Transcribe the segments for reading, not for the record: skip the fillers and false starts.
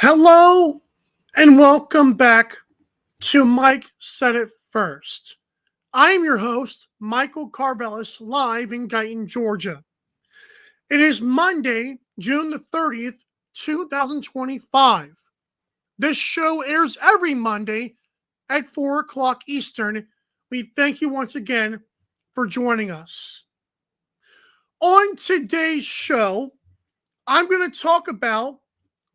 Hello and welcome back to Mike Said It First. I am your host, Michael Carvelis, live in Guyton, Georgia. It is Monday, June the 30th, 2025. This show airs every Monday at 4 o'clock Eastern. We thank you once again for joining us. On today's show, I'm going to talk about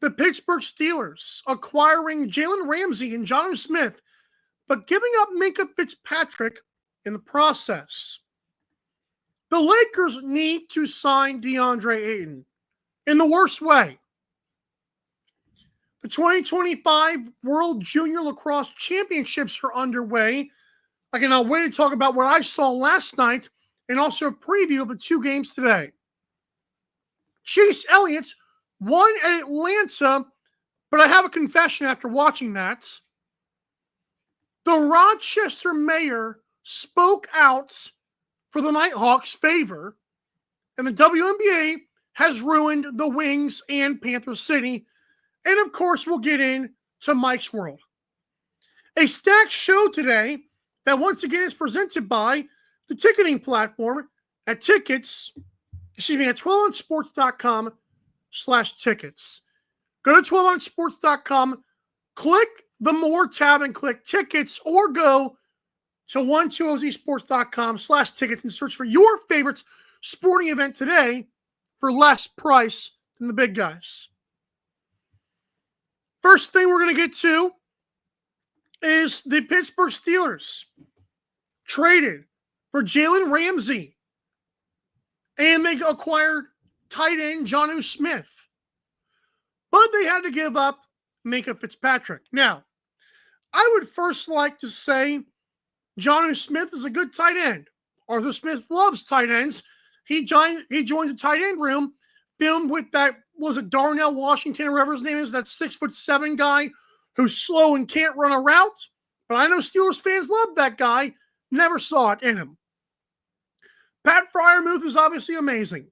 the Pittsburgh Steelers acquiring Jalen Ramsey and Jonnu Smith, but giving up Minkah Fitzpatrick in the process. The Lakers need to sign DeAndre Ayton in the worst way. The 2025 World Junior Lacrosse Championships are underway. I cannot wait to talk about what I saw last night and also a preview of the two games today. Chase Elliott won at Atlanta, but I have a confession after watching that. The Rochester mayor spoke out for the Nighthawks' favor, and the WNBA has ruined the Wings and Panther City. And of course, we'll get into Mike's World. A stacked show today that once again is presented by the ticketing platform at 12onsports.com/tickets. Go to 12onsports.com, click the More tab and click Tickets, or go to 12ozsports.com/tickets and search for your favorite sporting event today for less price than the big guys. First thing we're going to get to is the Pittsburgh Steelers traded for Jalen Ramsey, and they acquired tight end Jonnu Smith. But they had to give up Minkah Fitzpatrick. Now, I would first like to say Jonnu Smith is a good tight end. Arthur Smith loves tight ends. He joins the tight end room, filmed with that, was it Darnell Washington or whatever his name is, that 6'7" guy who's slow and can't run a route. But I know Steelers fans love that guy. Never saw it in him. Pat Freiermuth is obviously amazing.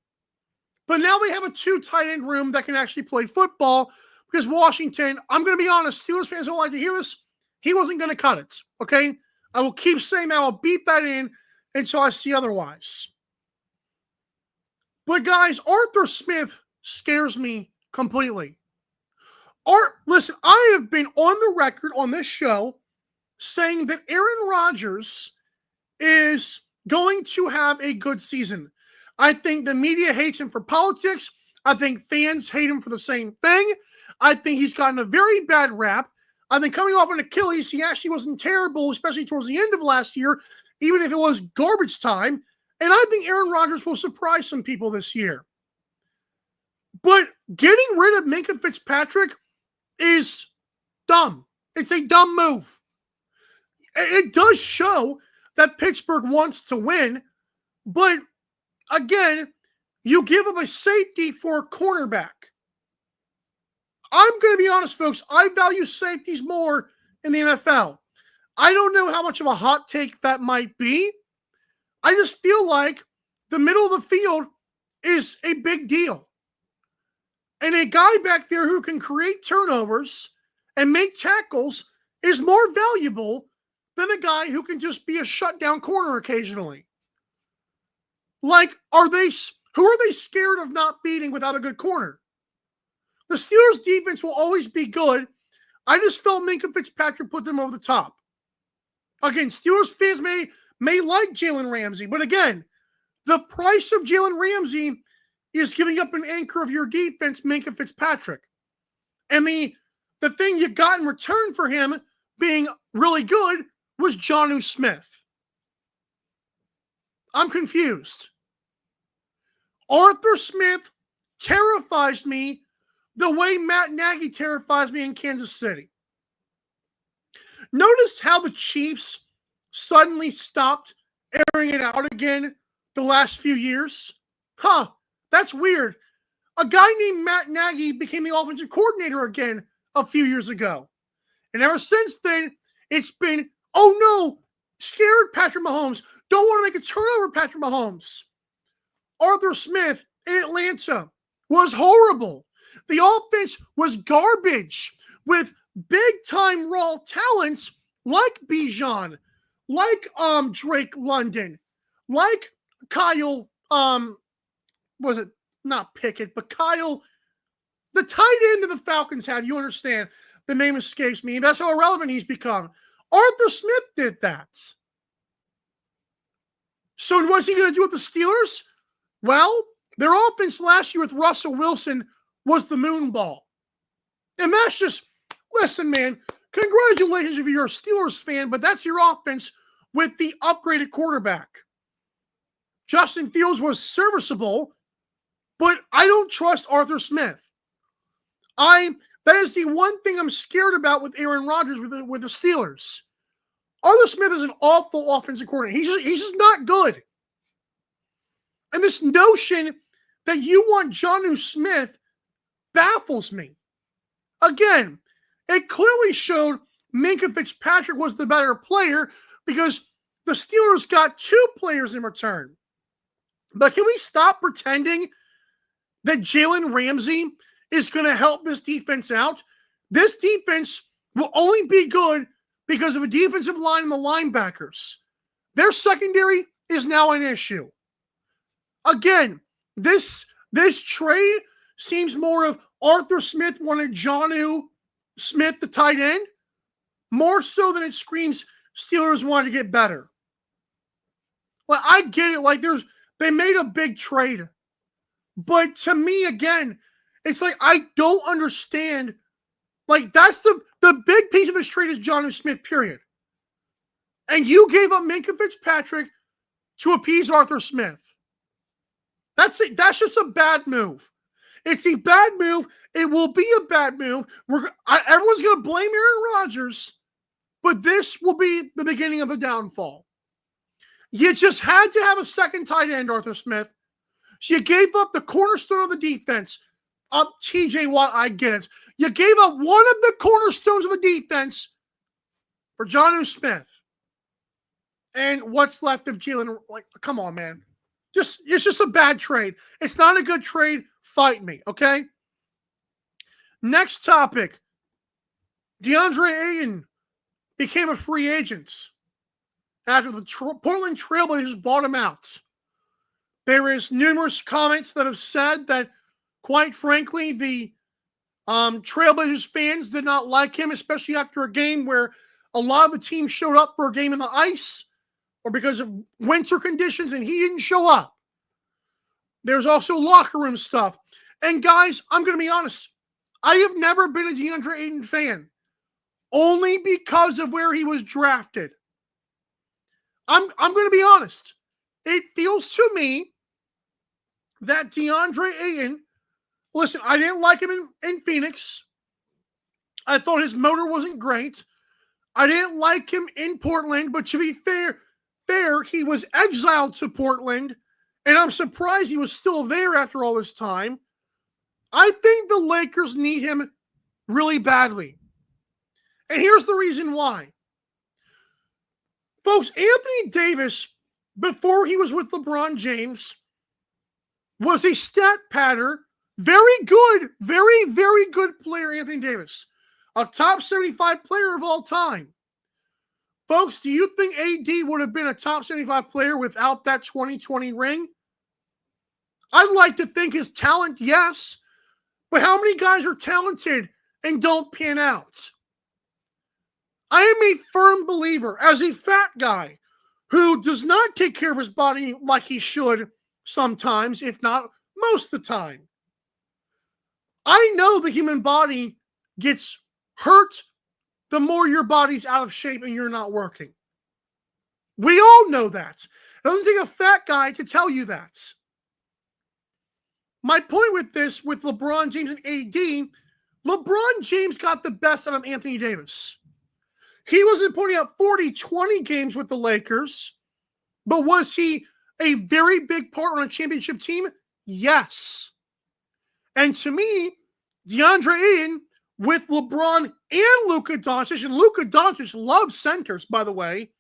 But now they have a two tight end room that can actually play football because Washington, I'm going to be honest, Steelers fans don't like to hear this. He wasn't going to cut it, okay? I will keep saying that. I'll beat that in until I see otherwise. But guys, Arthur Smith scares me completely. Listen, I have been on the record on this show saying that Aaron Rodgers is going to have a good season. I think the media hates him for politics. I think fans hate him for the same thing. I think he's gotten a very bad rap. I think coming off an Achilles, he actually wasn't terrible, especially towards the end of last year, even if it was garbage time. And I think Aaron Rodgers will surprise some people this year. But getting rid of Minkah Fitzpatrick is dumb. It's a dumb move. It does show that Pittsburgh wants to win, but again, you give up a safety for a cornerback. I'm going to be honest, folks. I value safeties more in the NFL. I don't know how much of a hot take that might be. I just feel like the middle of the field is a big deal. And a guy back there who can create turnovers and make tackles is more valuable than a guy who can just be a shutdown corner occasionally. Like, who are they scared of not beating without a good corner? The Steelers' defense will always be good. I just felt Minkah Fitzpatrick put them over the top. Again, Steelers fans may like Jalen Ramsey, but again, the price of Jalen Ramsey is giving up an anchor of your defense, Minkah Fitzpatrick. And the thing you got in return for him being really good was Jonnu Smith. I'm confused. Arthur Smith terrifies me the way Matt Nagy terrifies me in Kansas City. Notice how the Chiefs suddenly stopped airing it out again the last few years? That's weird. A guy named Matt Nagy became the offensive coordinator again a few years ago. And ever since then, it's been, oh no, scared Patrick Mahomes. Don't want to make a turnover, Patrick Mahomes. Arthur Smith in Atlanta was horrible. The offense was garbage with big-time raw talents like Bijan, like Drake London, like Kyle, was it not Pickett, but Kyle, the tight end that the Falcons have, you understand, the name escapes me. That's how irrelevant he's become. Arthur Smith did that. So what's he going to do with the Steelers? Well, their offense last year with Russell Wilson was the moon ball. And that's just, listen, man, congratulations if you're a Steelers fan, but that's your offense with the upgraded quarterback. Justin Fields was serviceable, but I don't trust Arthur Smith. That is the one thing I'm scared about with Aaron Rodgers with the Steelers. Arthur Smith is an awful offensive coordinator. He's just not good. And this notion that you want Jonnu Smith baffles me. Again, it clearly showed Minkah Fitzpatrick was the better player because the Steelers got 2 players in return. But can we stop pretending that Jalen Ramsey is going to help this defense out? This defense will only be good because of a defensive line and the linebackers. Their secondary is now an issue. Again, this trade seems more of Arthur Smith wanted Jonnu Smith, the tight end, more so than it screams Steelers wanted to get better. Well, I get it. Like they made a big trade. But to me, again, it's like I don't understand. Like that's the big piece of this trade is Jonnu Smith, period. And you gave up Minkah Fitzpatrick to appease Arthur Smith. That's it. That's just a bad move. It's a bad move. It will be a bad move. Everyone's going to blame Aaron Rodgers, but this will be the beginning of the downfall. You just had to have a second tight end, Arthur Smith. So you gave up the cornerstone of the defense. TJ Watt, I get it. You gave up one of the cornerstones of the defense for Jonnu Smith. And what's left of Jalen? Like, come on, man. It's just a bad trade. It's not a good trade. Fight me, okay? Next topic. DeAndre Ayton became a free agent after the Portland Trailblazers bought him out. There is numerous comments that have said that, quite frankly, the Trailblazers fans did not like him, especially after a game where a lot of the team showed up for a game in the ice or because of winter conditions, and he didn't show up. There's also locker room stuff. And guys, I'm going to be honest. I have never been a DeAndre Ayton fan, only because of where he was drafted. I'm going to be honest. It feels to me that DeAndre Ayton, listen, I didn't like him in Phoenix. I thought his motor wasn't great. I didn't like him in Portland, but to be fair, he was exiled to Portland, and I'm surprised he was still there after all this time. I think the Lakers need him really badly. And here's the reason why. Folks, Anthony Davis, before he was with LeBron James, was a stat patter. Very good, very, very good player, Anthony Davis. A top 75 player of all time. Folks, do you think AD would have been a top 75 player without that 2020 ring? I'd like to think his talent, yes. But how many guys are talented and don't pan out? I am a firm believer, as a fat guy who does not take care of his body like he should sometimes, if not most of the time. I know the human body gets hurt the more your body's out of shape and you're not working. We all know that. It doesn't take a fat guy to tell you that. My point with this, with LeBron James and AD, LeBron James got the best out of Anthony Davis. He wasn't putting up 40-20 games with the Lakers, but was he a very big part on a championship team? Yes. And to me, DeAndre Ayton with LeBron and Luka Doncic, and Luka Doncic loves centers, by the way,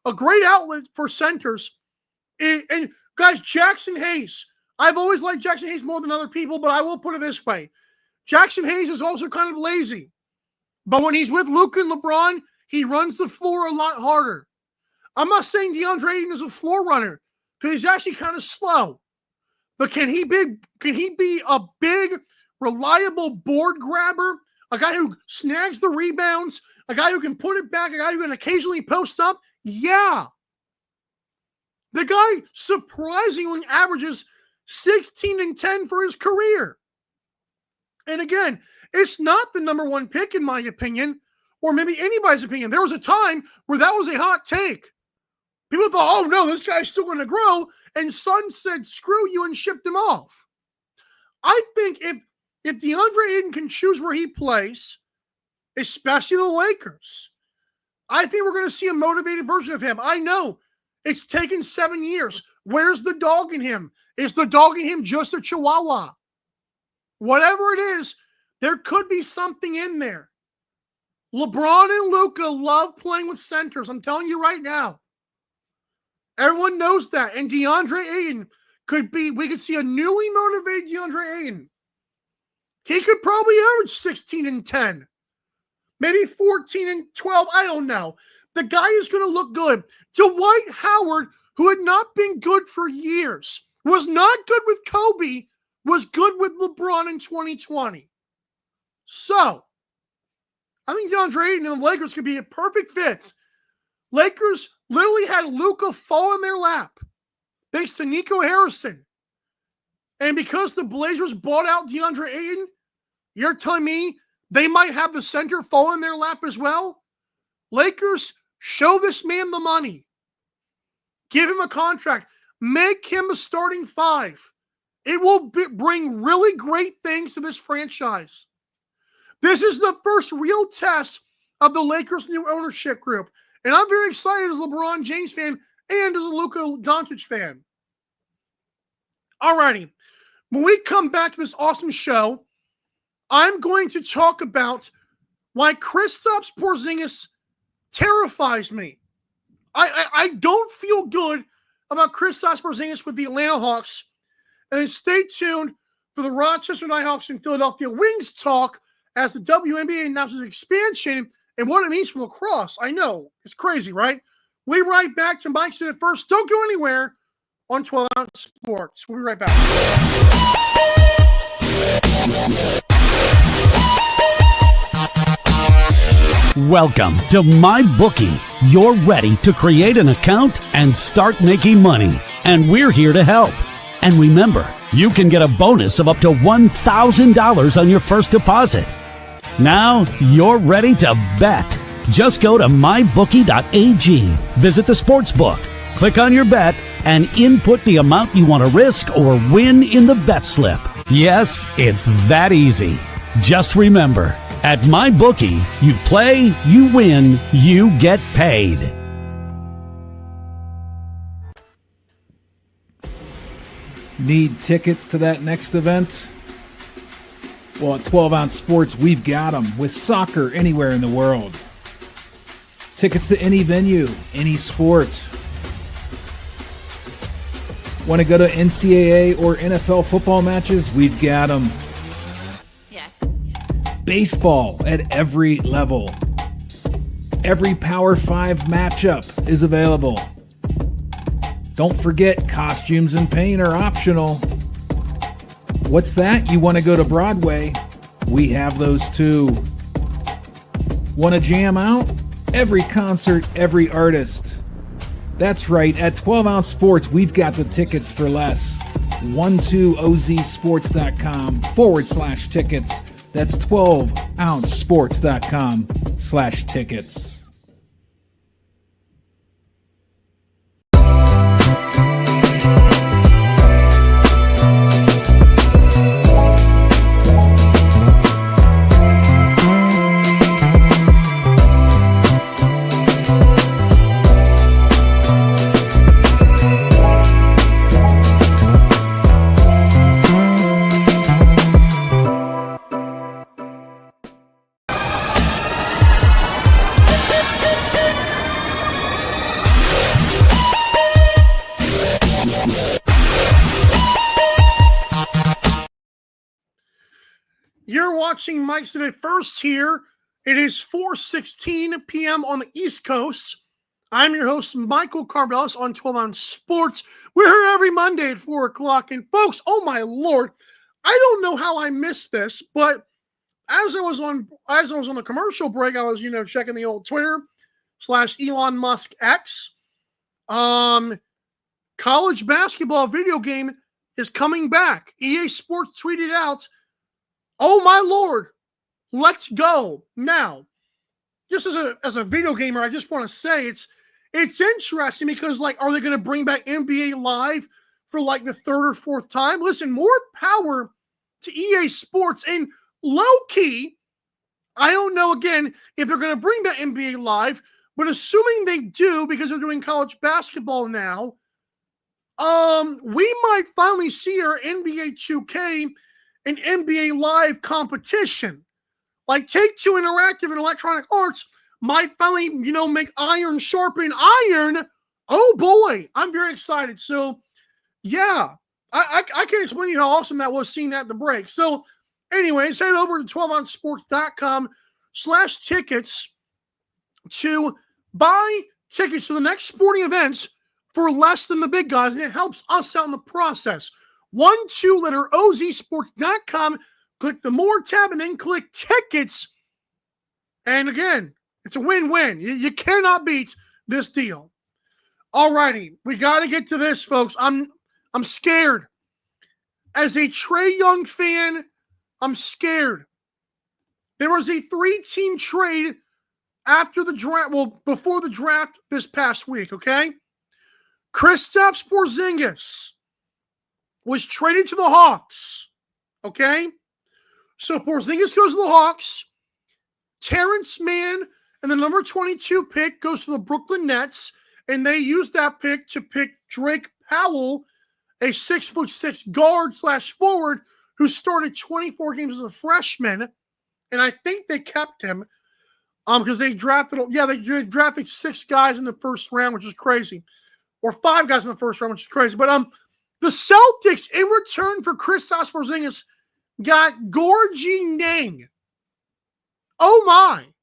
a great outlet for centers. And guys, Jackson Hayes, I've always liked Jackson Hayes more than other people, but I will put it this way. Jackson Hayes is also kind of lazy. But when he's with Luka and LeBron, he runs the floor a lot harder. I'm not saying DeAndre Ayton is a floor runner because he's actually kind of slow. But can he be a big, reliable board grabber? A guy who snags the rebounds? A guy who can put it back? A guy who can occasionally post up? Yeah. The guy surprisingly averages 16 and 10 for his career. And again, it's not the number one pick in my opinion, or maybe anybody's opinion. There was a time where that was a hot take. People thought, oh no, this guy's still going to grow. And Sun said, screw you, and shipped him off. I think if DeAndre Ayton can choose where he plays, especially the Lakers, I think we're going to see a motivated version of him. I know it's taken 7 years. Where's the dog in him? Is the dog in him just a chihuahua? Whatever it is, there could be something in there. LeBron and Luka love playing with centers. I'm telling you right now. Everyone knows that. And DeAndre Ayton we could see a newly motivated DeAndre Ayton. He could probably average 16 and 10. Maybe 14 and 12. I don't know. The guy is going to look good. Dwight Howard, who had not been good for years, was not good with Kobe, was good with LeBron in 2020. So, I think DeAndre Ayton and the Lakers could be a perfect fit. Lakers literally had Luka fall in their lap thanks to Nico Harrison. And because the Blazers bought out DeAndre Ayton, you're telling me they might have the center fall in their lap as well? Lakers, show this man the money. Give him a contract. Make him a starting five. It will bring really great things to this franchise. This is the first real test of the Lakers' new ownership group. And I'm very excited as a LeBron James fan and as a Luka Doncic fan. Alrighty. When we come back to this awesome show, I'm going to talk about why Kristaps Porzingis terrifies me. I don't feel good about Kristaps Porzingis with the Atlanta Hawks. And stay tuned for the Rochester Nighthawks and Philadelphia Wings talk as the WNBA announces expansion and what it means for lacrosse. I know, it's crazy, right? We'll be right back to Mike Said It First. Don't go anywhere on 12 Ounce Sports. We'll be right back. Welcome to MyBookie. You're ready to create an account and start making money. And we're here to help. And remember, you can get a bonus of up to $1,000 on your first deposit. Now you're ready to bet. Just go to mybookie.ag, visit the sportsbook, click on your bet, and input the amount you want to risk or win in the bet slip. Yes, it's that easy. Just remember, at MyBookie, you play, you win, you get paid. Need tickets to that next event? Well, at 12 Ounce Sports, we've got them with soccer anywhere in the world. Tickets to any venue, any sport. Want to go to NCAA or NFL football matches? We've got them. Yeah. Baseball at every level. Every Power 5 matchup is available. Don't forget, costumes and paint are optional. What's that? You want to go to Broadway? We have those too. Want to jam out? Every concert, every artist. That's right, at 12 Ounce Sports, we've got the tickets for less. 12ozsports.com/tickets. That's 12ouncesports.com/tickets. You're watching Mike's Today First here. It is 4:16 p.m. on the East Coast. I'm your host, Michael Carvelis on 12 on Sports. We're here every Monday at 4 o'clock. And folks, oh my Lord, I don't know how I missed this, but as I was on the commercial break, I was, checking the old Twitter / Elon Musk X. College basketball video game is coming back. EA Sports tweeted out, "Oh my Lord, let's go." Now, just as a video gamer, I just want to say it's interesting because, are they going to bring back NBA Live for the third or fourth time? Listen, more power to EA Sports. And low-key, I don't know, again, if they're going to bring back NBA Live, but assuming they do because they're doing college basketball now, we might finally see our NBA 2K and NBA Live competition. Take-Two Interactive and Electronic Arts might finally, make iron sharpen iron. Oh boy, I'm very excited. So, yeah, I can't explain to you how awesome that was seeing that at the break. So, anyways, head over to 12onsports.com/tickets to buy tickets to the next sporting events for less than the big guys, and it helps us out in the process. 12-letter ozsports.com. Click the More tab and then click Tickets. And again, it's a win-win. You cannot beat this deal. All righty, we got to get to this, folks. I'm scared. As a Trae Young fan, I'm scared. There was a 3-team trade after the draft, before the draft this past week, okay? Kristaps Porzingis was traded to the Hawks, okay? So Porzingis goes to the Hawks. Terrence Mann and the number 22 pick goes to the Brooklyn Nets, and they use that pick to pick Drake Powell, a 6'6" guard / forward who started 24 games as a freshman, and I think they kept him because they drafted 6 guys in the first round, which is crazy, or 5 guys in the first round, which is crazy. But the Celtics, in return for Kristaps Porzingis, got Gorgie Nang. Oh my.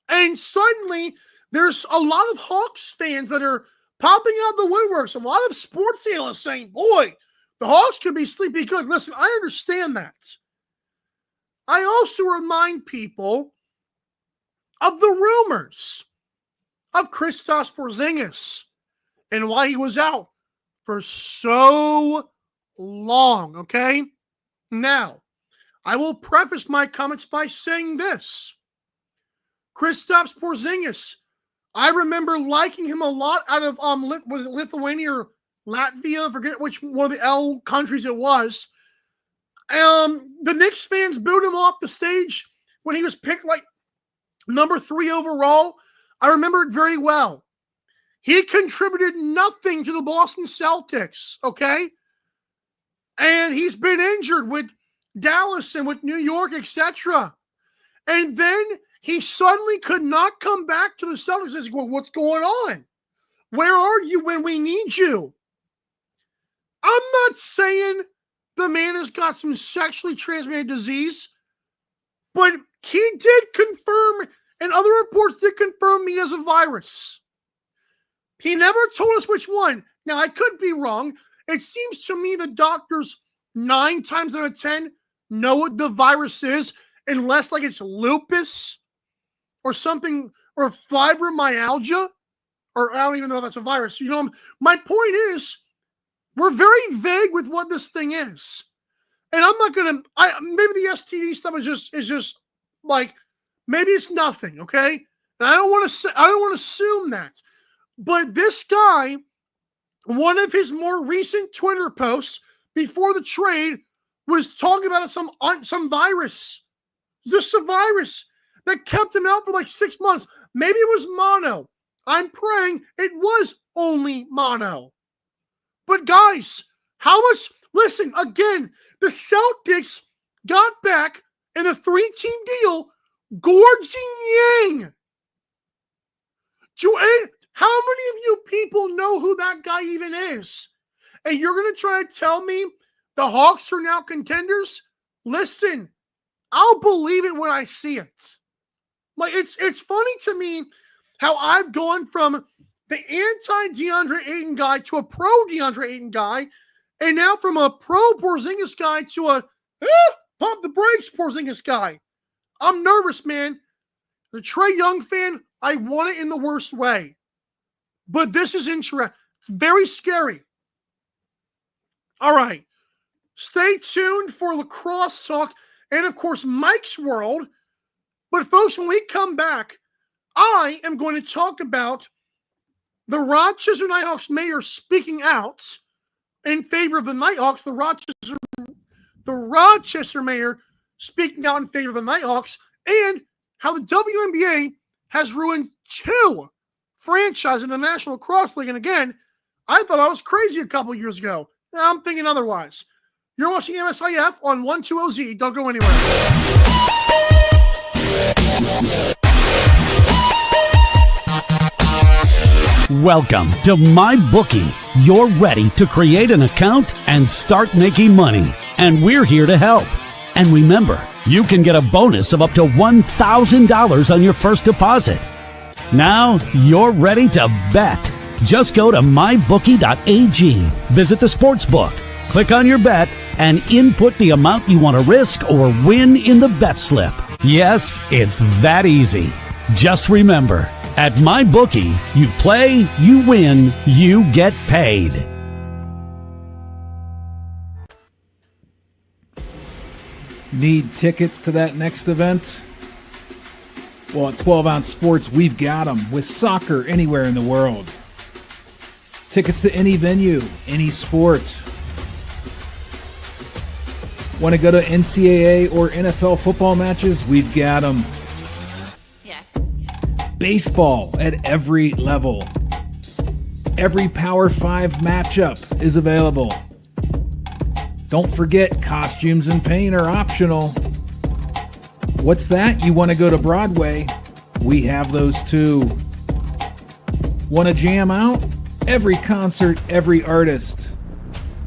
And suddenly, there's a lot of Hawks fans that are popping out the woodworks. A lot of sports analysts saying, boy, the Hawks could be sleepy good. Listen, I understand that. I also remind people of the rumors of Kristaps Porzingis and why he was out for so long, okay? Now, I will preface my comments by saying this. Kristaps Porzingis, I remember liking him a lot out of was it Lithuania or Latvia? I forget which one of the L countries it was. The Knicks fans booed him off the stage when he was picked number 3 overall. I remember it very well. He contributed nothing to the Boston Celtics, okay? And he's been injured with Dallas and with New York, etc. And then he suddenly could not come back to the Celtics. He's going, what's going on? Where are you when we need you? I'm not saying the man has got some sexually transmitted disease, but he did confirm, and other reports did confirm he has a virus. He never told us which one. Now, I could be wrong. It seems to me the doctors 9 times out of 10 know what the virus is, unless it's lupus or something, or fibromyalgia, or I don't even know if that's a virus. My point is, we're very vague with what this thing is. And I'm not going to, maybe the STD stuff is just maybe it's nothing, okay? And I don't want to assume that. But this guy, one of his more recent Twitter posts before the trade was talking about some virus. Just a virus that kept him out for 6 months. Maybe it was mono. I'm praying it was only mono. But guys, how much? Listen, again, the Celtics got back in a 3-team deal Gorgie Nang. How many of you people know who that guy even is? And you're going to try to tell me the Hawks are now contenders? Listen, I'll believe it when I see it. Like, it's funny to me how I've gone from the anti-DeAndre Ayton guy to a pro-DeAndre Ayton guy, and now from a pro-Porzingis guy to a pump the brakes Porzingis guy. I'm nervous, man. The Trae Young fan, I want it in the worst way. But this is interesting. It's very scary. All right. Stay tuned for Lacrosse talk and, of course, Mike's World. But, folks, when we come back, I am going to talk about the Rochester Nighthawks mayor speaking out in favor of the Nighthawks, the Rochester mayor speaking out in favor of the Nighthawks, and how the WNBA has ruined 2 franchises in the National Lacrosse League. And again, I thought I was crazy a couple years ago. Now I'm thinking otherwise. You're watching MSIF on 12OZ. Don't go anywhere. Welcome to MyBookie. You're ready to create an account and start making money. And we're here to help. And remember, you can get a bonus of up to $1,000 on your first deposit. Now you're ready to bet. Just go to mybookie.ag, visit the sportsbook, click on your bet, and input the amount you want to risk or win in the bet slip. Yes, it's that easy. Just remember, at MyBookie, you play, you win, you get paid. Need tickets to that next event? Well, at 12 Ounce Sports, we've got them with soccer anywhere in the world. Tickets to any venue, any sport. Want to go to NCAA or NFL football matches? We've got them. Yeah. Baseball at every level. Every Power 5 matchup is available. Don't forget, costumes and paint are optional. What's that? You want to go to Broadway? We have those too. Want to jam out? Every concert, every artist.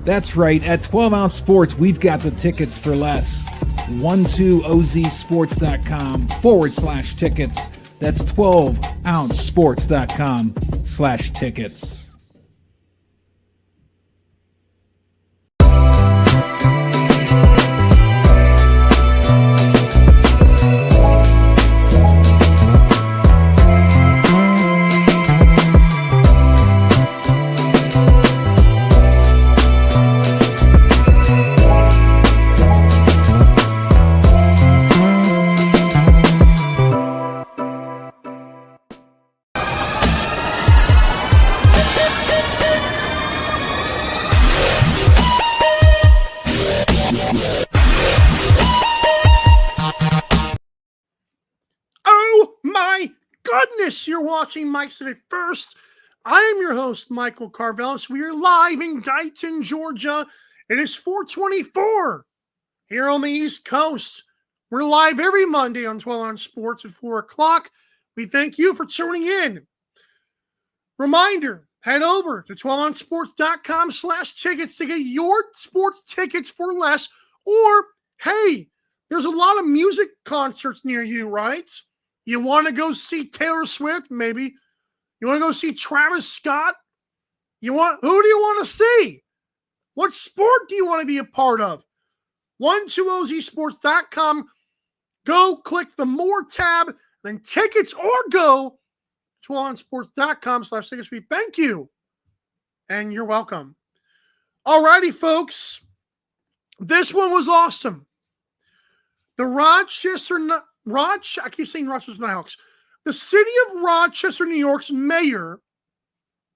That's right, at 12 Ounce Sports, we've got the tickets for less. 12ozsports.com/tickets. That's 12ouncesports.com/tickets. You're watching Mike's Today First. I am your host, Michael Carvelis. We are live in Dayton, Georgia. It is 4:24 here on the East Coast. We're live every Monday on 12 Ounce Sports at 4 o'clock. We thank you for tuning in. Reminder, head over to 12ouncesports.com/tickets to get your sports tickets for less. Or, hey, there's a lot of music concerts near you, right? You want to go see Taylor Swift, maybe. You want to go see Travis Scott? Who do you want to see? What sport do you want to be a part of? 12ozsports.com. Go click the More tab, then tickets, or go 12onsports.com/tickets. We thank you, and you're welcome. All righty, folks. This one was awesome. The I keep saying Rochester Nighthawks. The city of Rochester, New York's mayor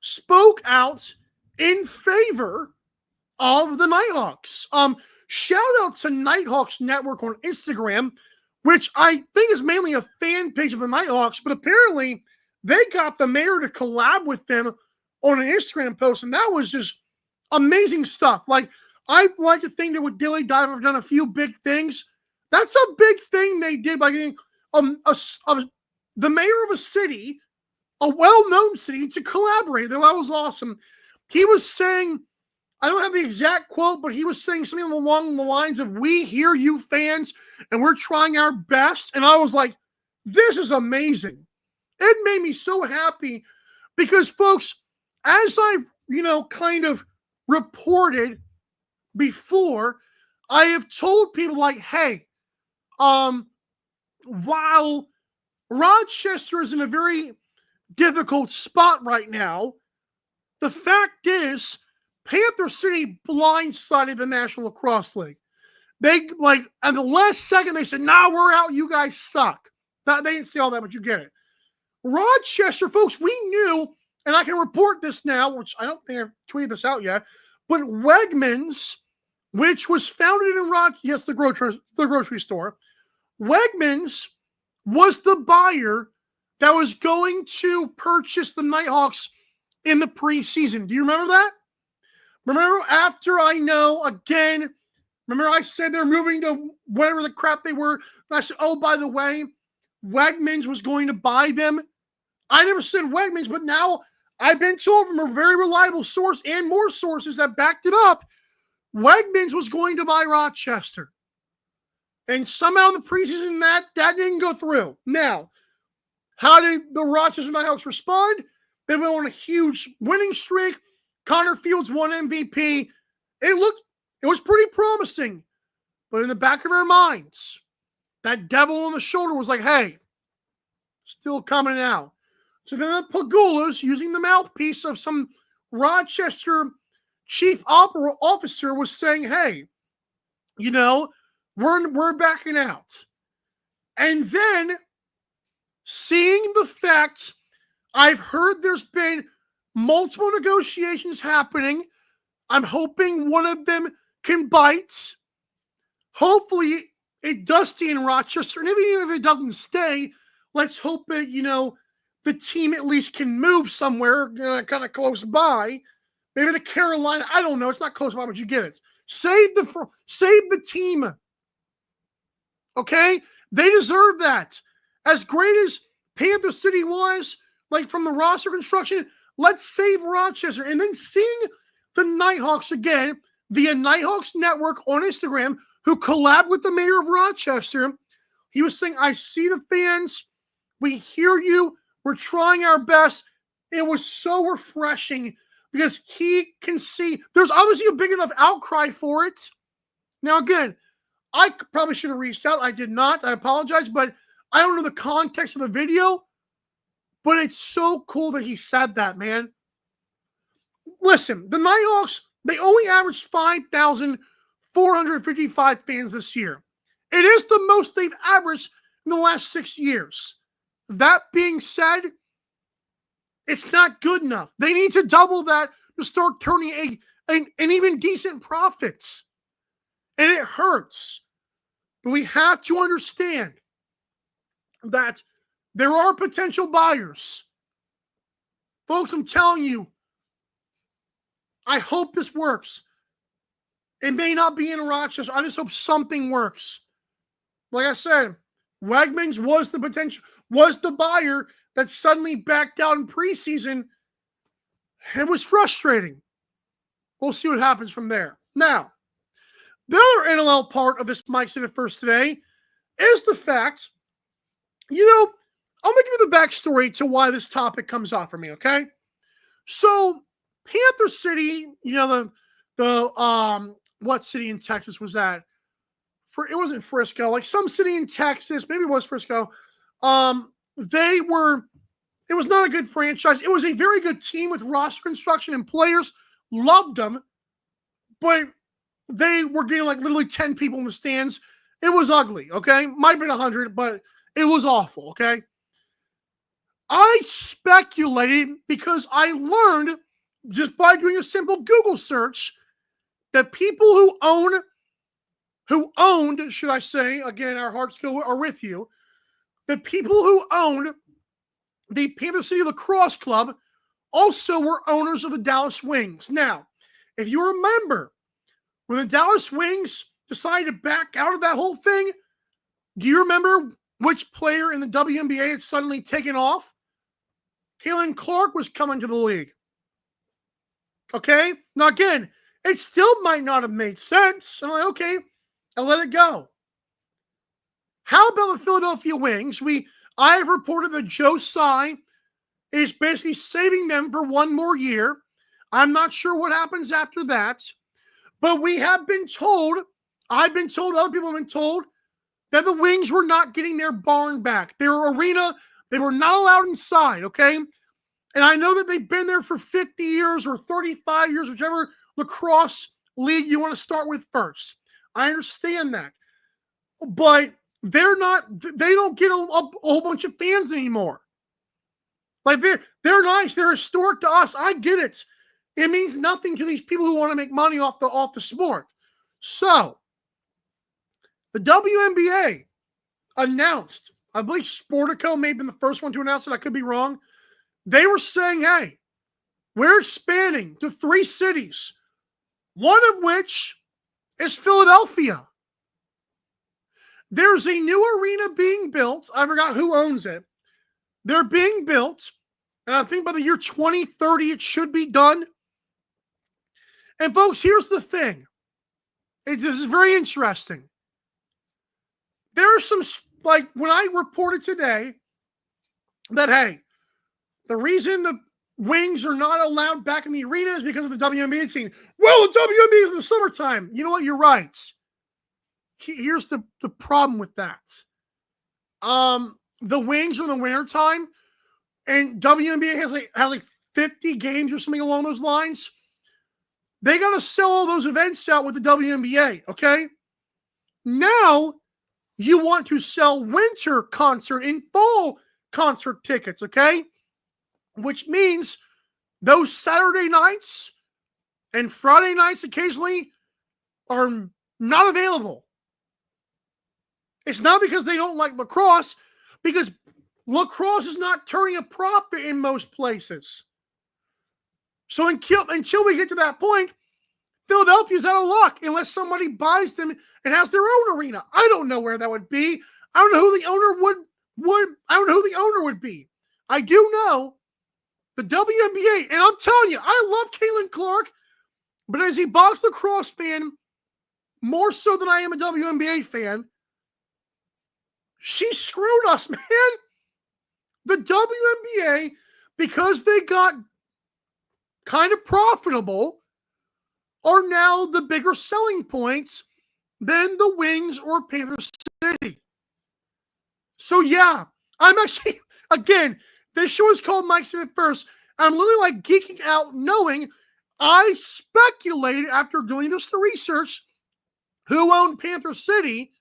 spoke out in favor of the Nighthawks. Shout out to Nighthawks Network on Instagram, which I think is mainly a fan page of the Nighthawks, but apparently they got the mayor to collab with them on an Instagram post, and that was just amazing stuff. Like, I like to think that with Dilly Dive have done a few big things. That's a big thing they did by getting the mayor of a city, a well-known city, to collaborate. That was awesome. He was saying I don't have the exact quote, but he was saying something along the lines of, "We hear you fans and we're trying our best." And I was like, this is amazing. It made me so happy because, folks, as I've, kind of reported before, I have told people like, hey, while Rochester is in a very difficult spot right now, the fact is Panther City blindsided the National Lacrosse League. They, at the last second, they said, "Nah, we're out. You guys suck." They didn't say all that, but you get it. Rochester, folks, we knew, and I can report this now, which I don't think I've tweeted this out yet, but Wegmans, which was founded in Rochester, yes, the grocery store, Wegmans was the buyer that was going to purchase the Nighthawks in the preseason. Do you remember that? Remember after remember I said they're moving to whatever the crap they were, and I said, oh, by the way, Wegmans was going to buy them. I never said Wegmans, but now I've been told from a very reliable source and more sources that backed it up, Wegmans was going to buy Rochester. And somehow in the preseason that didn't go through. Now, how did the Rochester Nighthawks respond? They went on a huge winning streak. Connor Fields won MVP. It was pretty promising. But in the back of our minds, that devil on the shoulder was like, hey, still coming out. So then the Pagulas, using the mouthpiece of some Rochester chief opera officer, was saying, hey, we're backing out. And then, seeing the fact, I've heard there's been multiple negotiations happening. I'm hoping one of them can bite. Hopefully, it does stay in Rochester. And even if it doesn't stay, let's hope that, the team at least can move somewhere kind of close by. Maybe to Carolina. I don't know. It's not close by, but you get it. Save the team. Okay? They deserve that. As great as Panther City was, from the roster construction, let's save Rochester. And then seeing the Nighthawks again via Nighthawks Network on Instagram, who collabed with the mayor of Rochester. He was saying, I see the fans. We hear you. We're trying our best. It was so refreshing because he can see there's obviously a big enough outcry for it. Now, again, I probably should have reached out. I did not. I apologize, but I don't know the context of the video. But it's so cool that he said that, man. Listen, the Nighthawks, they only averaged 5,455 fans this year. It is the most they've averaged in the last 6 years. That being said, it's not good enough. They need to double that to start turning an even decent profits. And it hurts. But we have to understand that there are potential buyers. Folks, I'm telling you, I hope this works. It may not be in Rochester. I just hope something works. Like I said, Wegmans was the buyer that suddenly backed out in preseason. It was frustrating. We'll see what happens from there. Now, the other NLL part of this Mike Said It First today is the fact, I'm going to give you the backstory to why this topic comes off for me, okay? So, Panther City, what city in Texas was that? It wasn't Frisco, some city in Texas, maybe it was Frisco. It was not a good franchise. It was a very good team with roster construction and players. Loved them. But they were getting literally 10 people in the stands. It was ugly, okay? Might have been 100, but it was awful, okay? I speculated because I learned just by doing a simple Google search that people who owned, should I say, again, our hearts are with you, the people who owned the Panther City Lacrosse Club also were owners of the Dallas Wings. Now, if you remember, when the Dallas Wings decided to back out of that whole thing, do you remember which player in the WNBA had suddenly taken off? Caitlin Clark was coming to the league. Okay? Now, again, it still might not have made sense. I'm like, okay, I'll let it go. How about the Philadelphia Wings? I have reported that Joe Tsai is basically saving them for one more year. I'm not sure what happens after that. But we have been told, I've been told, other people have been told, that the Wings were not getting their barn back. Their arena, they were not allowed inside, okay? And I know that they've been there for 50 years or 35 years, whichever lacrosse league you want to start with first. I understand that. But they don't get a whole bunch of fans anymore. Like, they're nice, they're historic to us. I get it. It means nothing to these people who want to make money off the sport. So, the WNBA announced, I believe Sportico may have been the first one to announce it. I could be wrong. They were saying, hey, we're expanding to 3 cities, one of which is Philadelphia. There's a new arena being built. I forgot who owns it. They're being built, and I think by the year 2030 it should be done. And folks, here's the thing. This is very interesting. There are some, like when I reported today that, hey, the reason the Wings are not allowed back in the arena is because of the WNBA team. Well, the WNBA is in the summertime. You know what? You're right. Here's the problem with that. The Wings are in the wintertime, and WNBA has like 50 games or something along those lines. They got to sell all those events out with the WNBA, okay? Now, you want to sell winter concert and fall concert tickets, okay? Which means those Saturday nights and Friday nights occasionally are not available. It's not because they don't like lacrosse, because lacrosse is not turning a profit in most places. So until we get to that point, Philadelphia's out of luck unless somebody buys them and has their own arena. I don't know where that would be. I don't know who the owner would be. I do know the WNBA, and I'm telling you, I love Caitlin Clark, but as a box lacrosse fan, more so than I am a WNBA fan, she screwed us, man. The WNBA, because they got kind of profitable, are now the bigger selling points than the Wings or Panther City. So yeah, I'm actually, again, this show is called Mike Said It First. I'm literally like geeking out knowing I speculated after doing this research who owned Panther City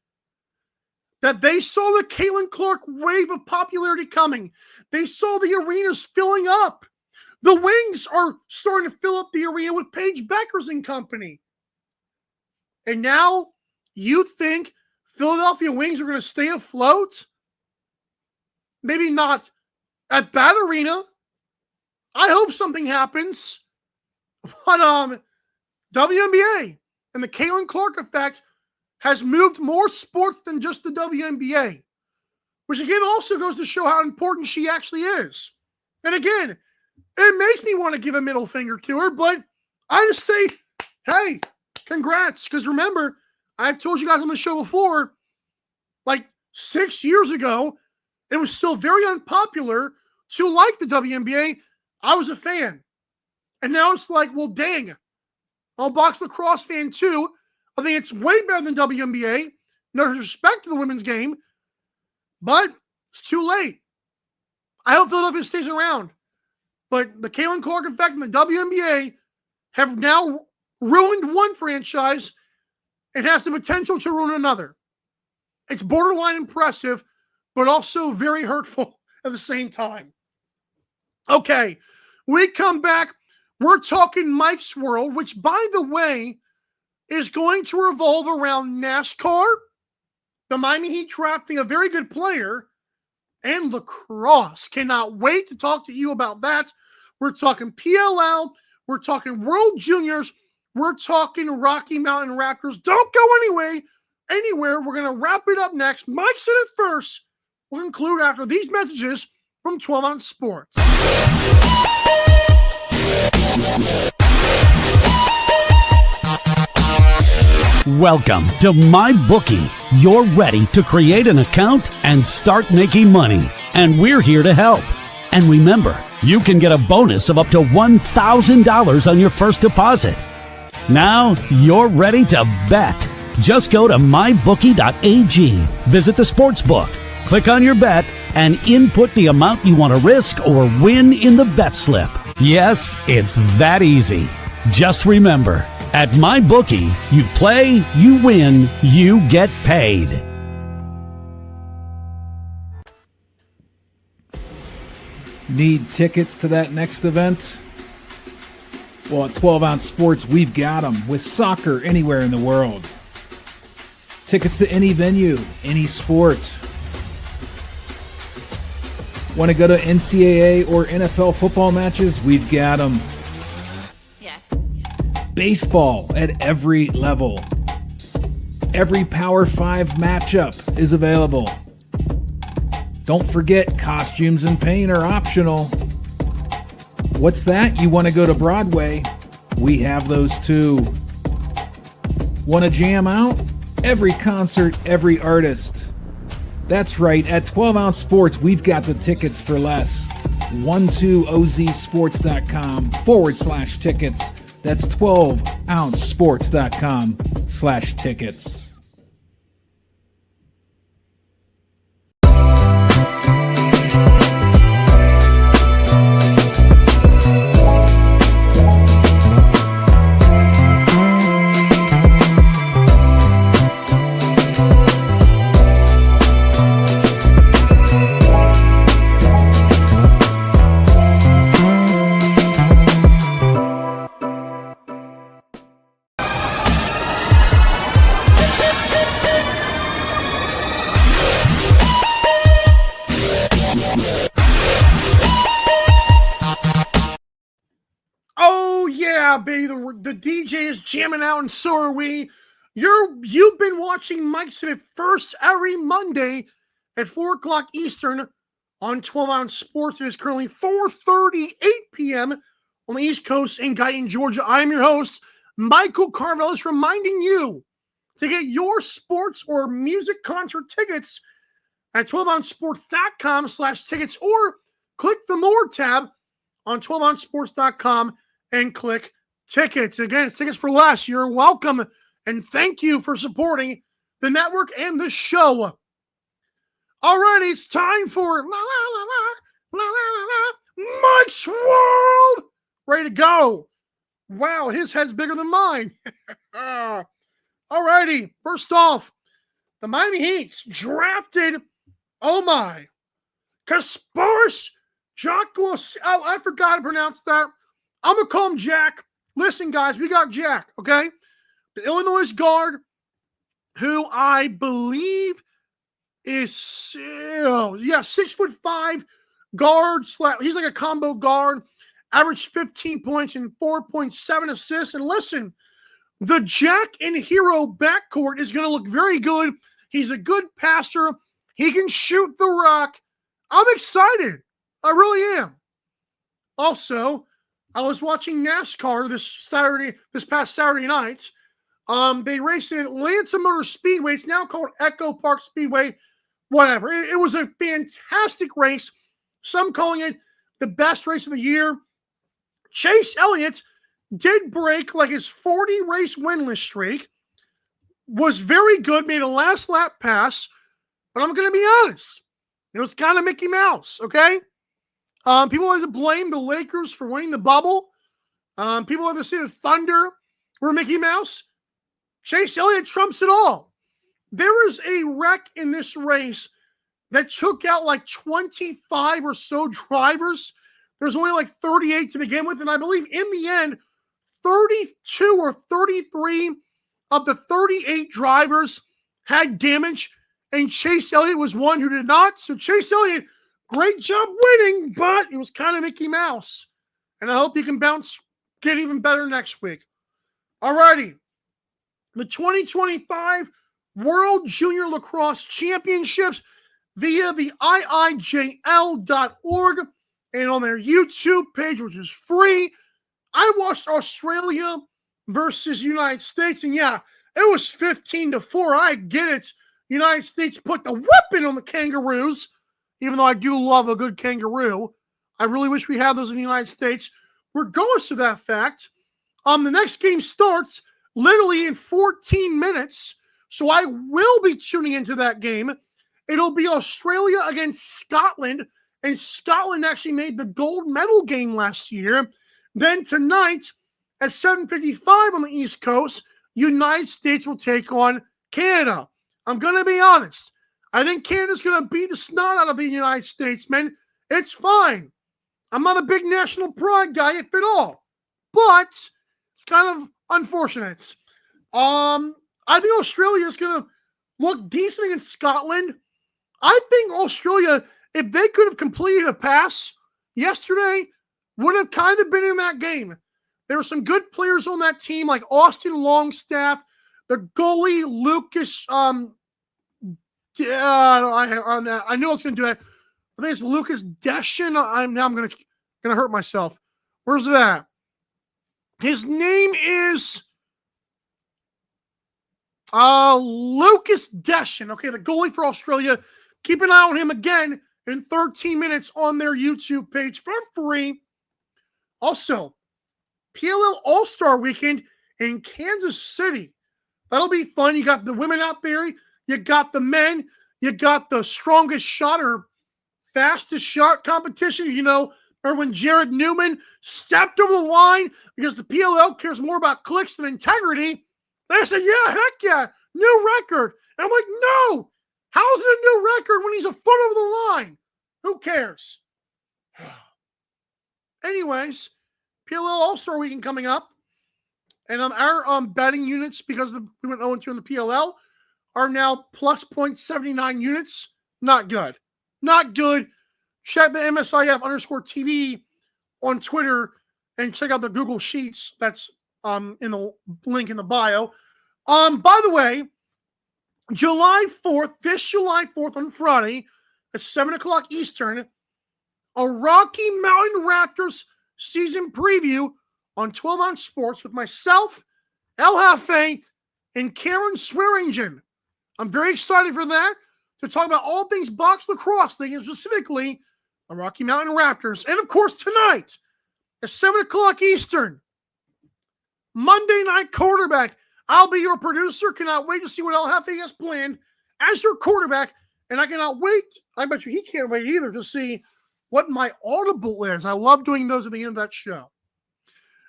that they saw the Caitlin Clark wave of popularity coming. They saw the arenas filling up. The Wings are starting to fill up the arena with Paige Beckers and company. And now you think Philadelphia Wings are going to stay afloat? Maybe not at that arena. I hope something happens. But WNBA and the Caitlin Clark effect has moved more sports than just the WNBA, which again also goes to show how important she actually is. And again, it makes me want to give a middle finger to her, but I just say, hey, congrats. Because remember, I've told you guys on the show before, like 6 years ago, it was still very unpopular to like the WNBA. I was a fan. And now it's like, well, dang, I'm a box lacrosse fan too. I think it's way better than WNBA. No disrespect to the women's game, but it's too late. I hope Philadelphia stays around. But the Caitlin Clark effect and the WNBA have now ruined one franchise and has the potential to ruin another. It's borderline impressive, but also very hurtful at the same time. Okay, we come back. We're talking Mike's World, which, by the way, is going to revolve around NASCAR, the Miami Heat drafting a very good player, and lacrosse. Cannot wait to talk to you about that. We're talking PLL. We're talking World Juniors. We're talking Rocky Mountain Raptors. Don't go anywhere. We're going to wrap it up next. Mike Said It First. We'll conclude after these messages from 12 Ounce Sports. Welcome to MyBookie. You're ready to create an account and start making money. And we're here to help. And remember, you can get a bonus of up to $1,000 on your first deposit. Now you're ready to bet. Just go to mybookie.ag, visit the sportsbook, click on your bet, and input the amount you want to risk or win in the bet slip. Yes, it's that easy. Just remember, at MyBookie, you play, you win, you get paid. Need tickets to that next event? Well, at 12 Ounce Sports, we've got them with soccer anywhere in the world. Tickets to any venue, any sport. Want to go to NCAA or NFL football matches? We've got them. Yeah. Baseball at every level. Every Power 5 matchup is available. Don't forget, costumes and paint are optional. What's that? You want to go to Broadway? We have those too. Want to jam out? Every concert, every artist. That's right, at 12 Ounce Sports, we've got the tickets for less. 12ozsports.com/tickets. That's 12ouncesports.com/tickets. Baby, the DJ is jamming out, and so are we. You've been watching Mike Smith first every Monday at 4 o'clock Eastern on 12 Ounce Sports. It is currently 4:38 p.m. on the East Coast in Guyton, Georgia. I am your host, Michael Carvelis, reminding you to get your sports or music concert tickets at 12ouncesports.com/tickets, or click the More tab on 12ouncesports.com and click tickets. Again, it's tickets for less. You're welcome, and thank you for supporting the network and the show. All right, it's time for Mike's World. Ready to go. Wow, his head's bigger than mine. All righty, first off, the Miami Heat's drafted, Kasparis Jacques. Oh, I forgot to pronounce that. I'm going to call him Jack. Listen, guys, we got Jack, okay? The Illinois guard, who I believe is, 6'5" guard. He's like a combo guard, averaged 15 points and 4.7 assists. And listen, the Jack and Hero backcourt is going to look very good. He's a good passer. He can shoot the rock. I'm excited. I really am. Also, I was watching NASCAR this past Saturday night. They raced at Atlanta Motor Speedway. It's now called Echo Park Speedway. Whatever. It was a fantastic race. Some calling it the best race of the year. Chase Elliott did break like his 40-race winless streak. Was very good. Made a last lap pass. But I'm going to be honest. It was kind of Mickey Mouse, okay? People like to blame the Lakers for winning the bubble. People like to say the Thunder were Mickey Mouse. Chase Elliott trumps it all. There was a wreck in this race that took out like 25 or so drivers. There's only like 38 to begin with, and I believe in the end, 32 or 33 of the 38 drivers had damage, and Chase Elliott was one who did not. So Chase Elliott, great job winning, but it was kind of Mickey Mouse. And I hope you can get even better next week. All righty. The 2025 World Junior Lacrosse Championships via the IIJL.org and on their YouTube page, which is free. I watched Australia versus United States, and yeah, It was 15-4. I get it. United States put the whipping on the Kangaroos, even though I do love a good kangaroo. I really wish we had those in the United States. Regardless of that fact, the next game starts literally in 14 minutes, so I will be tuning into that game. It'll be Australia against Scotland, and Scotland actually made the gold medal game last year. Then tonight at 7:55 on the East Coast, United States will take on Canada. I'm going to be honest. I think Canada's going to beat the snot out of the United States, man. It's fine. I'm not a big national pride guy, if at all. But it's kind of unfortunate. I think Australia is going to look decent against Scotland. I think Australia, if they could have completed a pass yesterday, would have kind of been in that game. There were some good players on that team, like Austin Longstaff, the goalie Lucas. I knew I was going to do that. I think it's Lucas Deschen. I'm going to hurt myself. Where's it at? His name is Lucas Deschen. Okay, the goalie for Australia. Keep an eye on him again in 13 minutes on their YouTube page for free. Also, PLL All-Star Weekend in Kansas City. That'll be fun. You got the women out there. You got the men. You got the strongest shot or fastest shot competition. You know, remember when Jared Newman stepped over the line because the PLL cares more about clicks than integrity? They said, yeah, heck yeah, new record. And I'm like, no. How is it a new record when he's a foot over the line? Who cares? Anyways, PLL All-Star Weekend coming up. And our betting units, because we went 0-2 in the PLL, are now plus 0.79 units. Not good. Not good. Check the MSIF_TV on Twitter and check out the Google Sheets. That's in the link in the bio. By the way, July 4th, this July 4th on Friday at 7 o'clock Eastern, a Rocky Mountain Raptors season preview on 12-Ounce Sports with myself, El Jefe, and Karen Swearingen. I'm very excited for that, to talk about all things box lacrosse, and specifically the Rocky Mountain Raptors. And, of course, tonight at 7 o'clock Eastern, Monday Night Quarterback. I'll be your producer. Cannot wait to see what El Jefe has planned as your quarterback. And I cannot wait. I bet you he can't wait either to see what my audible is. I love doing those at the end of that show.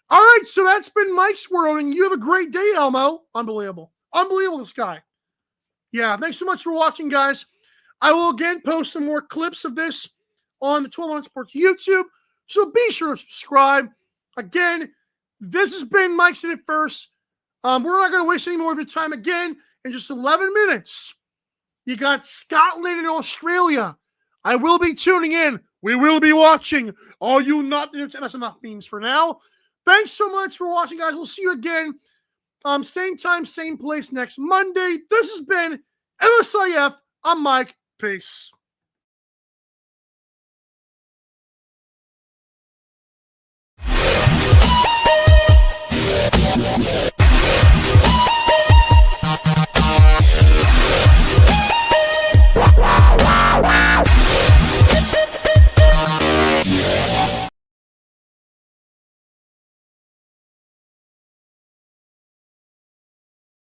All right, so that's been Mike's World, and you have a great day, Elmo. Unbelievable. Unbelievable, this guy. Yeah, thanks so much for watching, guys. I will again post some more clips of this on the 12-Ounce Sports YouTube, so be sure to subscribe. Again, this has been Mike Said It First. We're not going to waste any more of your time again. In just 11 minutes, you got Scotland and Australia. I will be tuning in. We will be watching. All you not, that's enough memes for now. Thanks so much for watching, guys. We'll see you again. Same time, same place next Monday. This has been MSIF. I'm Mike. Peace.